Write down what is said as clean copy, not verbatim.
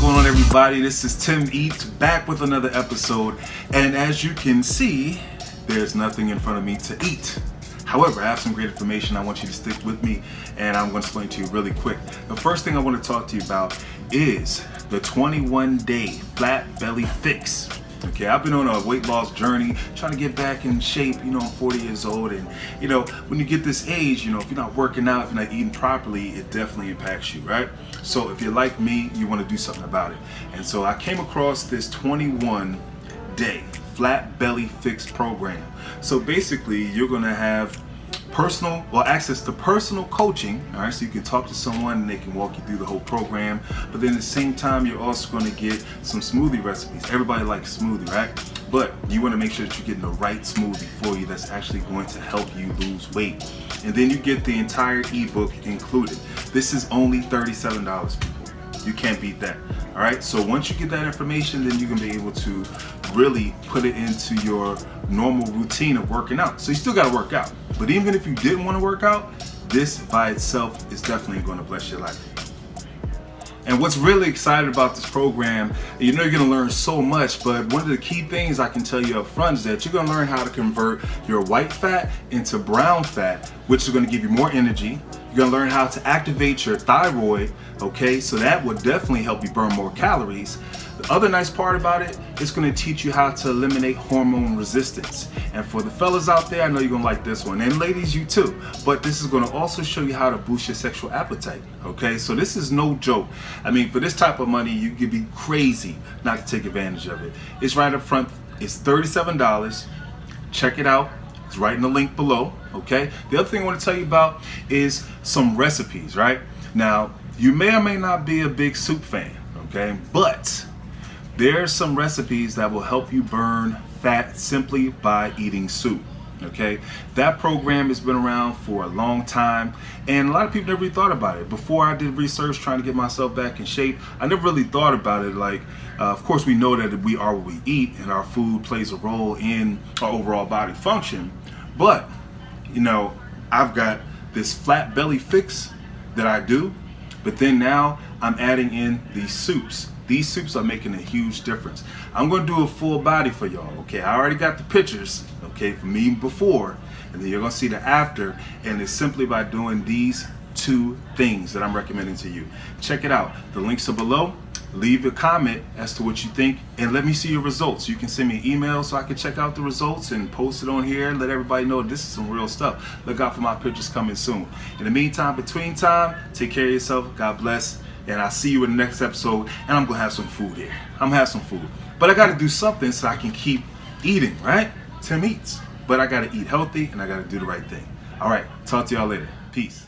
going on, everybody? This is Tim Eats back with another episode, and as you can see, there's nothing in front of me to eat. However, I have some great information. I want you to stick with me, and I'm going to explain to you really quick. The first thing I want to talk to you about is the 21-day flat belly fix. Okay, I've been on a weight loss journey, trying to get back in shape. I'm 40 years old, and when you get this age, if you're not working out, if you're not eating properly, it definitely impacts you, right? So if you're like me, you want to do something about it. And so I came across this 21-day flat belly fix program. So basically, you're going to have access to personal coaching, all right, so you can talk to someone and they can walk you through the whole program. But then at the same time, you're also going to get some smoothie recipes. Everybody likes smoothie, right? But you want to make sure that you're getting the right smoothie for you that's actually going to help you lose weight. And then you get the entire ebook included. This is only $37, people. You can't beat that. All right, so once you get that information, then you can be able to really put it into your normal routine of working out. So you still got to work out, but even if you didn't want to work out, this by itself is definitely going to bless your life. And what's really exciting about this program, you're going to learn so much, but one of the key things I can tell you up front is that you're going to learn how to convert your white fat into brown fat, which is going to give you more energy. You're going to learn how to activate your thyroid, okay? So that will definitely help you burn more calories. The other nice part about it, it's going to teach you how to eliminate hormone resistance. And for the fellas out there, I know you're going to like this one. And ladies, you too. But this is going to also show you how to boost your sexual appetite, okay? So this is no joke. I mean, for this type of money, you could be crazy not to take advantage of it. It's right up front. It's $37. Check it out. It's right in the link below, okay? The other thing I want to tell you about is some recipes, right? Now, you may or may not be a big soup fan, okay? But there's some recipes that will help you burn fat simply by eating soup, okay? That program has been around for a long time, and a lot of people never really thought about it. Before I did research trying to get myself back in shape, I never really thought about it. Like, of course, we know that we are what we eat, and our food plays a role in our overall body function. But, I've got this flat belly fix that I do, but then now I'm adding in these soups. These soups are making a huge difference. I'm going to do a full body for y'all, okay? I already got the pictures, okay, from me before, and then you're going to see the after, and it's simply by doing these two things that I'm recommending to you. Check it out. The links are below. Leave a comment as to what you think, and let me see your results. You can send me an email so I can check out the results and post it on here and let everybody know this is some real stuff. Look out for my pictures coming soon. In the meantime, between time, take care of yourself. God bless. And I'll see you in the next episode. And I'm going to have some food here. I'm going to have some food. But I got to do something so I can keep eating, right? Tim Eats. But I got to eat healthy and I got to do the right thing. All right. Talk to y'all later. Peace.